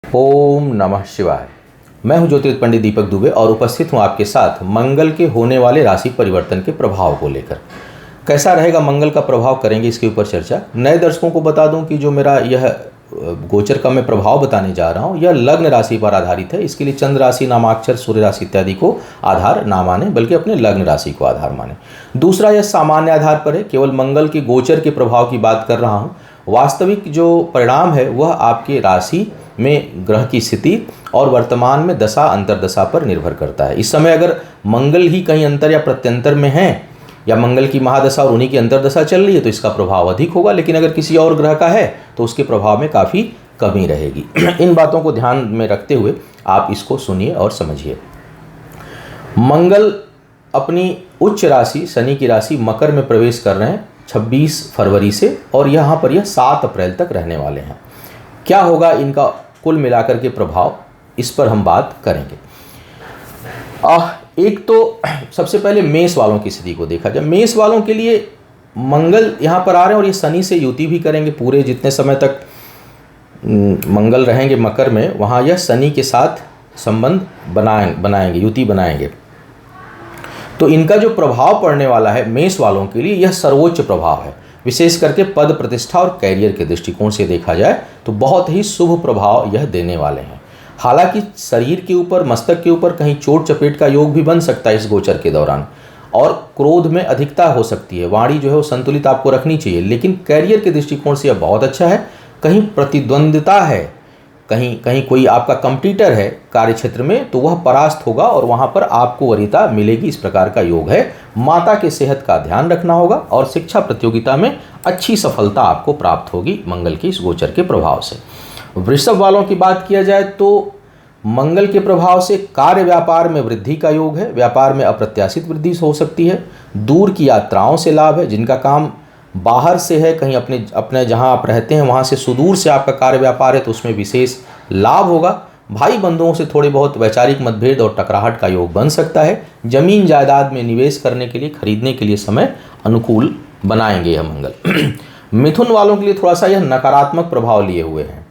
ओम नमः शिवाय। मैं हूं ज्योतिष पंडित दीपक दुबे और उपस्थित हूं आपके साथ मंगल के होने वाले राशि परिवर्तन के प्रभाव को लेकर। कैसा रहेगा मंगल का प्रभाव, करेंगे इसके ऊपर चर्चा। नए दर्शकों को बता दूं कि जो मेरा यह गोचर का मैं प्रभाव बताने जा रहा हूं यह लग्न राशि पर आधारित है। इसके लिए चंद्र राशि, नामाक्षर, सूर्य राशि इत्यादि को आधार ना माने, बल्कि अपने लग्न राशि को आधार माने। दूसरा, यह सामान्य आधार पर है, केवल मंगल के गोचर के प्रभाव की बात कर रहा हूँ। वास्तविक जो परिणाम है वह आपके राशि में ग्रह की स्थिति और वर्तमान में दशा अंतरदशा पर निर्भर करता है। इस समय अगर मंगल ही कहीं अंतर या प्रत्यंतर में है या मंगल की महादशा और उन्हीं की अंतरदशा चल रही है तो इसका प्रभाव अधिक होगा, लेकिन अगर किसी और ग्रह का है तो उसके प्रभाव में काफ़ी कमी रहेगी। इन बातों को ध्यान में रखते हुए आप इसको सुनिए और समझिए। मंगल अपनी उच्च राशि शनि की राशि मकर में प्रवेश कर रहे हैं 26 फरवरी से, और यहाँ पर यह 7 अप्रैल तक रहने वाले हैं। क्या होगा इनका कुल मिलाकर के प्रभाव, इस पर हम बात करेंगे। एक तो सबसे पहले मेष वालों की स्थिति को देखा जाए। मेष वालों के लिए मंगल यहाँ पर आ रहे हैं और ये शनि से युति भी करेंगे। पूरे जितने समय तक मंगल रहेंगे मकर में, वहाँ यह शनि के साथ संबंध बनाएंगे, युति बनाएंगे। तो इनका जो प्रभाव पड़ने वाला है मेष वालों के लिए, यह सर्वोच्च प्रभाव है। विशेष करके पद प्रतिष्ठा और कैरियर के दृष्टिकोण से देखा जाए तो बहुत ही शुभ प्रभाव यह देने वाले हैं। हालांकि शरीर के ऊपर, मस्तक के ऊपर कहीं चोट चपेट का योग भी बन सकता है इस गोचर के दौरान, और क्रोध में अधिकता हो सकती है। वाणी जो है वो संतुलित आपको रखनी चाहिए, लेकिन कैरियर के दृष्टिकोण से यह बहुत अच्छा है। कहीं प्रतिद्वंद्विता है, कहीं कोई आपका कंपटीटर है कार्य क्षेत्र में, तो वह परास्त होगा और वहां पर आपको वरीयता मिलेगी, इस प्रकार का योग है। माता के सेहत का ध्यान रखना होगा और शिक्षा प्रतियोगिता में अच्छी सफलता आपको प्राप्त होगी मंगल के इस गोचर के प्रभाव से। वृषभ वालों की बात किया जाए तो मंगल के प्रभाव से कार्य व्यापार में वृद्धि का योग है। व्यापार में अप्रत्याशित वृद्धि हो सकती है। दूर की यात्राओं से लाभ है। जिनका काम बाहर से है, कहीं अपने जहां आप रहते हैं वहां से सुदूर से आपका कार्य व्यापार है, तो उसमें विशेष लाभ होगा। भाई बंधुओं से थोड़े बहुत वैचारिक मतभेद और टकराहट का योग बन सकता है। जमीन जायदाद में निवेश करने के लिए, खरीदने के लिए समय अनुकूल बनाएंगे यह मंगल। मिथुन वालों के लिए थोड़ा सा यह नकारात्मक प्रभाव लिए हुए हैं।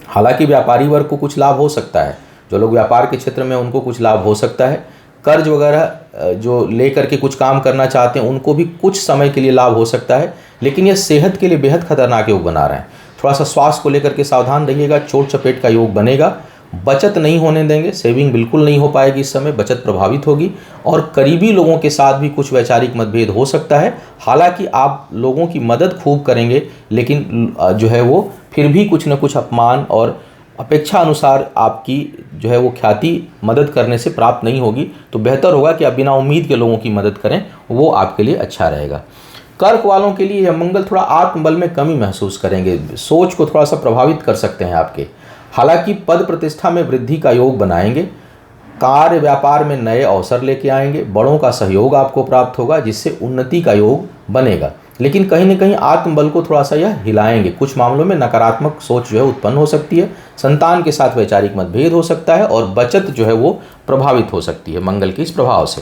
हालांकि व्यापारी वर्ग को कुछ लाभ हो सकता है, जो लोग व्यापार के क्षेत्र में उनको कुछ लाभ हो सकता है। कर्ज वगैरह जो लेकर के कुछ काम करना चाहते हैं उनको भी कुछ समय के लिए लाभ हो सकता है, लेकिन यह सेहत के लिए बेहद खतरनाक योग बना रहे हैं। थोड़ा सा स्वास्थ्य को लेकर के सावधान रहिएगा। चोट चपेट का योग बनेगा। बचत नहीं होने देंगे, सेविंग बिल्कुल नहीं हो पाएगी इस समय, बचत प्रभावित होगी। और करीबी लोगों के साथ भी कुछ वैचारिक मतभेद हो सकता है। हालांकि आप लोगों की मदद खूब करेंगे, लेकिन जो है वो फिर भी कुछ न कुछ अपमान और अपेक्षा अनुसार आपकी जो है वो ख्याति मदद करने से प्राप्त नहीं होगी। तो बेहतर होगा कि आप बिना उम्मीद के लोगों की मदद करें, वो आपके लिए अच्छा रहेगा। कर्क वालों के लिए यह मंगल थोड़ा आत्मबल में कमी महसूस करेंगे, सोच को थोड़ा सा प्रभावित कर सकते हैं आपके। हालांकि पद प्रतिष्ठा में वृद्धि का योग बनाएंगे। कार्य व्यापार में नए अवसर लेके आएंगे। बड़ों का सहयोग आपको प्राप्त होगा, जिससे उन्नति का योग बनेगा। लेकिन कहीं न कहीं आत्मबल को थोड़ा सा यह हिलाएंगे। कुछ मामलों में नकारात्मक सोच जो है उत्पन्न हो सकती है। संतान के साथ वैचारिक मतभेद हो सकता है और बचत जो है वो प्रभावित हो सकती है मंगल के इस प्रभाव से।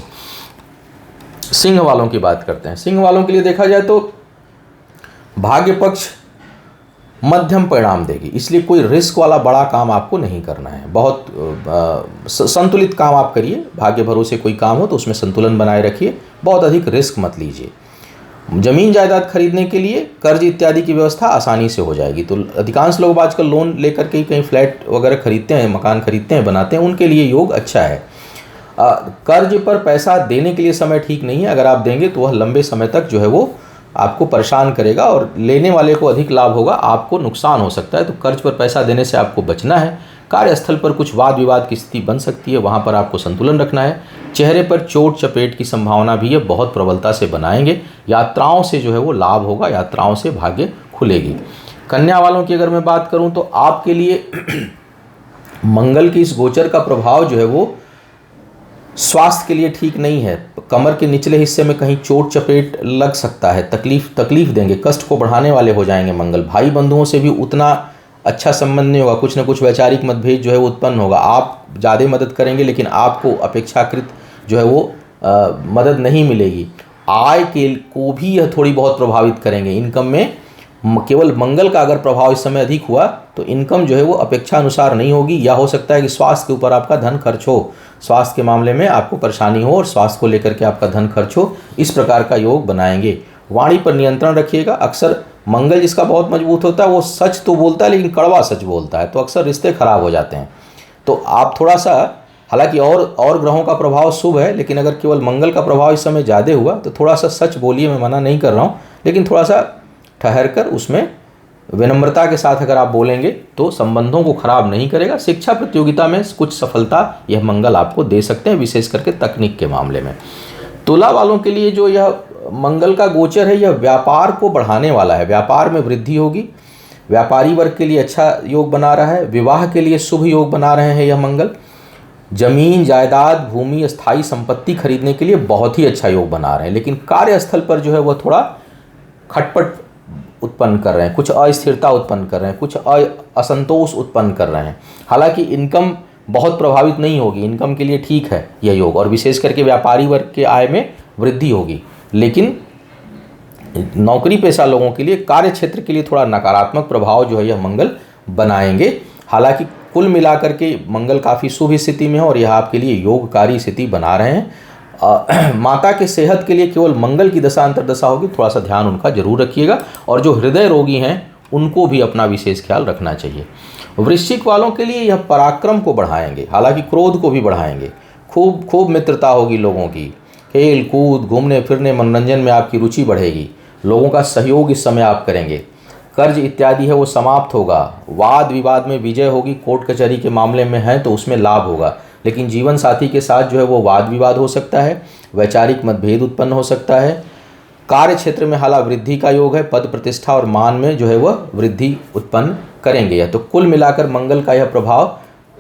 सिंह वालों की बात करते हैं। सिंह वालों के लिए देखा जाए तो भाग्य पक्ष मध्यम परिणाम देगी, इसलिए कोई रिस्क वाला बड़ा काम आपको नहीं करना है। बहुत संतुलित काम आप करिए। भाग्य भरोसे कोई काम हो तो उसमें संतुलन बनाए रखिए, बहुत अधिक रिस्क मत लीजिए। जमीन जायदाद खरीदने के लिए कर्ज इत्यादि की व्यवस्था आसानी से हो जाएगी। तो अधिकांश लोग आजकल लोन लेकर के कहीं फ्लैट वगैरह खरीदते हैं, मकान खरीदते हैं, बनाते हैं, उनके लिए योग अच्छा है। कर्ज पर पैसा देने के लिए समय ठीक नहीं है। अगर आप देंगे तो वह लंबे समय तक जो है वो आपको परेशान करेगा और लेने वाले को अधिक लाभ होगा, आपको नुकसान हो सकता है। तो कर्ज पर पैसा देने से आपको बचना है। कार्यस्थल पर कुछ वाद विवाद की स्थिति बन सकती है, वहाँ पर आपको संतुलन रखना है। चेहरे पर चोट चपेट की संभावना भी है, बहुत प्रबलता से बनाएंगे। यात्राओं से जो है वो लाभ होगा, यात्राओं से भाग्य खुलेगी। कन्या वालों की अगर मैं बात करूं तो आपके लिए मंगल की इस गोचर का प्रभाव जो है वो स्वास्थ्य के लिए ठीक नहीं है। कमर के निचले हिस्से में कहीं चोट चपेट लग सकता है, तकलीफ देंगे, कष्ट को बढ़ाने वाले हो जाएंगे मंगल। भाई बंधुओं से भी उतना अच्छा संबंध नहीं होगा, कुछ न कुछ वैचारिक मतभेद जो है वो उत्पन्न होगा। आप ज़्यादा मदद करेंगे लेकिन आपको अपेक्षाकृत जो है वो मदद नहीं मिलेगी। आय के को भी यह थोड़ी बहुत प्रभावित करेंगे। इनकम में केवल मंगल का अगर प्रभाव इस समय अधिक हुआ तो इनकम जो है वो अपेक्षा अनुसार नहीं होगी, या हो सकता है कि स्वास्थ्य के ऊपर आपका धन खर्च हो, स्वास्थ्य के मामले में आपको परेशानी हो और स्वास्थ्य को लेकर के आपका धन खर्च हो, इस प्रकार का योग बनाएंगे। वाणी पर नियंत्रण रखिएगा। अक्सर मंगल जिसका बहुत मजबूत होता है वो सच तो बोलता है लेकिन कड़वा सच बोलता है, तो अक्सर रिश्ते खराब हो जाते हैं। तो आप थोड़ा सा, हालांकि और ग्रहों का प्रभाव शुभ है, लेकिन अगर केवल मंगल का प्रभाव इस समय ज़्यादा हुआ तो थोड़ा सा सच बोलिए, मैं मना नहीं कर रहा हूँ, लेकिन थोड़ा सा ठहर कर उसमें विनम्रता के साथ अगर आप बोलेंगे तो संबंधों को खराब नहीं करेगा। शिक्षा प्रतियोगिता में कुछ सफलता यह मंगल आपको दे सकते हैं, विशेष करके तकनीक के मामले में। तुला वालों के लिए जो यह मंगल का गोचर है, यह व्यापार को बढ़ाने वाला है, व्यापार में वृद्धि होगी, व्यापारी वर्ग के लिए अच्छा योग बना रहा है, विवाह के लिए शुभ योग बना रहे हैं यह मंगल, जमीन जायदाद भूमि स्थायी संपत्ति खरीदने के लिए बहुत ही अच्छा योग बना रहे हैं। लेकिन कार्यस्थल पर जो है वह थोड़ा खटपट उत्पन्न कर रहे हैं, कुछ अस्थिरता उत्पन्न कर रहे हैं, कुछ असंतोष उत्पन्न कर रहे हैं। हालांकि इनकम बहुत प्रभावित नहीं होगी, इनकम के लिए ठीक है यह योग, और विशेष करके व्यापारी वर्ग के आय में वृद्धि होगी। लेकिन नौकरी पेशा लोगों के लिए, कार्य क्षेत्र के लिए थोड़ा नकारात्मक प्रभाव जो है यह मंगल बनाएंगे। हालांकि कुल मिलाकर के मंगल काफ़ी शुभ स्थिति में है और यह आपके लिए योगकारी स्थिति बना रहे हैं। माता के सेहत के लिए केवल मंगल की दशा अंतर्दशा होगी, थोड़ा सा ध्यान उनका जरूर रखिएगा, और जो हृदय रोगी हैं उनको भी अपना विशेष ख्याल रखना चाहिए। वृश्चिक वालों के लिए यह पराक्रम को बढ़ाएंगे, हालांकि क्रोध को भी बढ़ाएंगे। खूब मित्रता होगी लोगों की, खेल कूद घूमने फिरने मनोरंजन में आपकी रुचि बढ़ेगी, लोगों का सहयोग इस समय आप करेंगे। कर्ज इत्यादि है वो समाप्त होगा, वाद विवाद में विजय होगी, कोर्ट कचहरी के मामले में है तो उसमें लाभ होगा। लेकिन जीवन साथी के साथ जो है वो वाद विवाद हो सकता है, वैचारिक मतभेद उत्पन्न हो सकता है। कार्य क्षेत्र में हालांकि वृद्धि का योग है, पद प्रतिष्ठा और मान में जो है वह वृद्धि उत्पन्न करेंगे। तो कुल मिलाकर मंगल का यह प्रभाव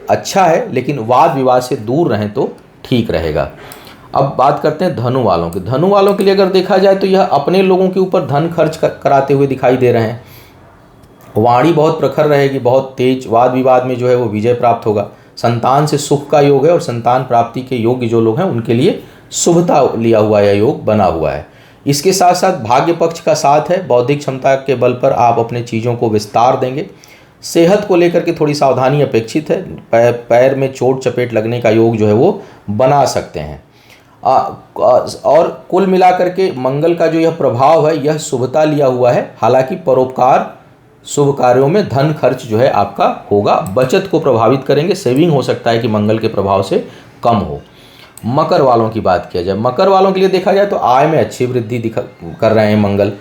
अच्छा है, लेकिन वाद विवाद से दूर रहें तो ठीक रहेगा। अब बात करते हैं धनु वालों की। धनु वालों के लिए अगर देखा जाए तो यह अपने लोगों के ऊपर धन खर्च कराते हुए दिखाई दे रहे हैं। वाणी बहुत प्रखर रहेगी, बहुत तेज, वाद विवाद में जो है वो विजय प्राप्त होगा। संतान से सुख का योग है और संतान प्राप्ति के योग्य जो लोग हैं उनके लिए शुभता लिया हुआ यह योग बना हुआ है। इसके साथ साथ भाग्य पक्ष का साथ है, बौद्धिक क्षमता के बल पर आप अपने चीज़ों को विस्तार देंगे। सेहत को लेकर के थोड़ी सावधानी अपेक्षित है, पैर में चोट चपेट लगने का योग जो है वो बना सकते हैं। और कुल मिलाकर के मंगल का जो यह प्रभाव है यह शुभता लिया हुआ है। हालांकि परोपकार शुभ कार्यों में धन खर्च जो है आपका होगा, बचत को प्रभावित करेंगे, सेविंग हो सकता है कि मंगल के प्रभाव से कम हो। मकर वालों की बात किया जाए, मकर वालों के लिए देखा जाए तो आय में अच्छी वृद्धि कर रहे हैं मंगल,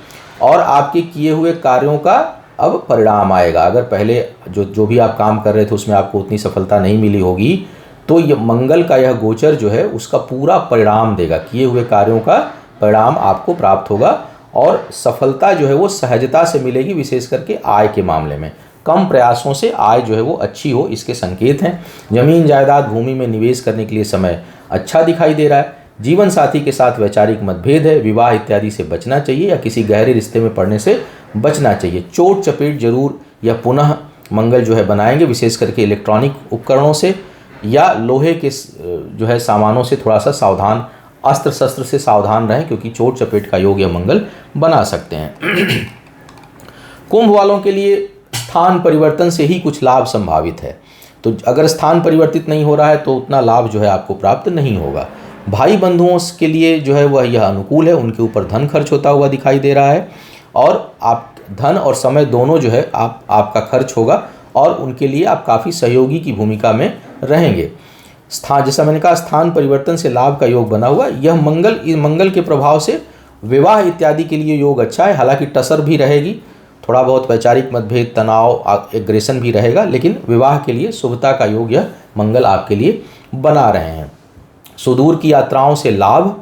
और आपके किए हुए कार्यों का अब परिणाम आएगा। अगर पहले जो भी आप काम कर रहे थे उसमें आपको उतनी सफलता नहीं मिली होगी, तो ये मंगल का यह गोचर जो है उसका पूरा परिणाम देगा, किए हुए कार्यों का परिणाम आपको प्राप्त होगा, और सफलता जो है वो सहजता से मिलेगी, विशेष करके आय के मामले में। कम प्रयासों से आय जो है वो अच्छी हो, इसके संकेत हैं। जमीन जायदाद भूमि में निवेश करने के लिए समय अच्छा दिखाई दे रहा है। जीवन साथी के साथ वैचारिक मतभेद है, विवाह इत्यादि से बचना चाहिए या किसी गहरे रिश्ते में पड़ने से बचना चाहिए। चोट चपेट जरूर या पुनः मंगल जो है बनाएंगे, विशेष करके इलेक्ट्रॉनिक उपकरणों से या लोहे के जो है सामानों से थोड़ा सा सावधान, अस्त्र शस्त्र से सावधान रहें, क्योंकि चोट चपेट का योग या मंगल बना सकते हैं। कुंभ वालों के लिए स्थान परिवर्तन से ही कुछ लाभ संभावित है, तो अगर स्थान परिवर्तित नहीं हो रहा है तो उतना लाभ जो है आपको प्राप्त नहीं होगा। भाई बंधुओं के लिए जो है वह यह अनुकूल है, उनके ऊपर धन खर्च होता हुआ दिखाई दे रहा है, और आप धन और समय दोनों जो है आपका खर्च होगा, और उनके लिए आप काफ़ी सहयोगी की भूमिका में रहेंगे। स्थान, जैसा मैंने कहा, स्थान परिवर्तन से लाभ का योग बना हुआ। यह मंगल के प्रभाव से विवाह इत्यादि के लिए योग अच्छा है। हालांकि टसर भी रहेगी, थोड़ा बहुत वैचारिक मतभेद, तनाव, एग्रेशन भी रहेगा, लेकिन विवाह के लिए शुभता का योग यह मंगल आपके लिए बना रहे हैं। सुदूर की यात्राओं से लाभ,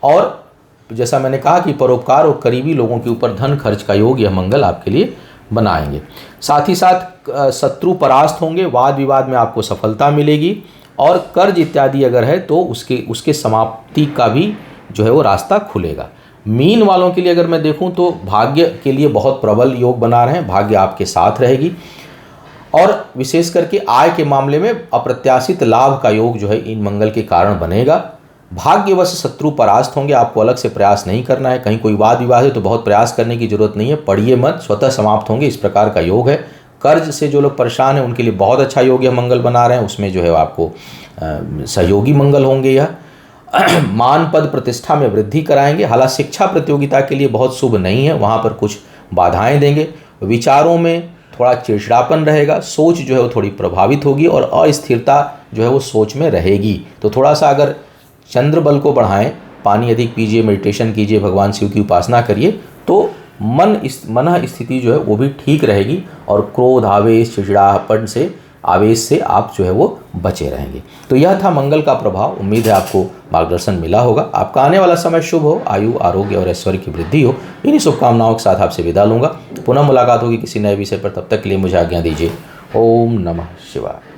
और जैसा मैंने कहा कि परोपकार और करीबी लोगों के ऊपर धन खर्च का योग यह मंगल आपके लिए बनाएंगे। साथ ही साथ शत्रु परास्त होंगे, वाद विवाद में आपको सफलता मिलेगी, और कर्ज इत्यादि अगर है तो उसके समाप्ति का भी जो है वो रास्ता खुलेगा। मीन वालों के लिए अगर मैं देखूं तो भाग्य के लिए बहुत प्रबल योग बना रहे हैं, भाग्य आपके साथ रहेगी, और विशेष करके आय के मामले में अप्रत्याशित लाभ का योग जो है इन मंगल के कारण बनेगा। भाग्यवश शत्रु परास्त होंगे, आपको अलग से प्रयास नहीं करना है। कहीं कोई वाद विवाद है तो बहुत प्रयास करने की जरूरत नहीं है, पढ़िए मत, स्वतः समाप्त होंगे, इस प्रकार का योग है। कर्ज से जो लोग परेशान हैं उनके लिए बहुत अच्छा योग यह मंगल बना रहे हैं, उसमें जो है आपको सहयोगी मंगल होंगे। यह मान पद प्रतिष्ठा में वृद्धि कराएंगे। हालांकि शिक्षा प्रतियोगिता के लिए बहुत शुभ नहीं है, वहाँ पर कुछ बाधाएं देंगे। विचारों में थोड़ा चिड़चिड़ापन रहेगा, सोच जो है वो थोड़ी प्रभावित होगी और अस्थिरता जो है वो सोच में रहेगी। तो थोड़ा सा अगर चंद्र बल को बढ़ाएं, पानी अधिक पीजिए, मेडिटेशन कीजिए, भगवान शिव की उपासना करिए, तो मन स्थिति जो है वो भी ठीक रहेगी और क्रोध, आवेश, चिड़चिड़ापन से, आवेश से आप जो है वो बचे रहेंगे। तो यह था मंगल का प्रभाव। उम्मीद है आपको मार्गदर्शन मिला होगा। आपका आने वाला समय शुभ हो, आयु, आरोग्य और ऐश्वर्य की वृद्धि हो। इन्हीं शुभकामनाओं के साथ आपसे विदा लूंगा। पुनः मुलाकात होगी किसी नए विषय पर। तब तक के लिए मुझे आज्ञा दीजिए। ओम नमः शिवाय।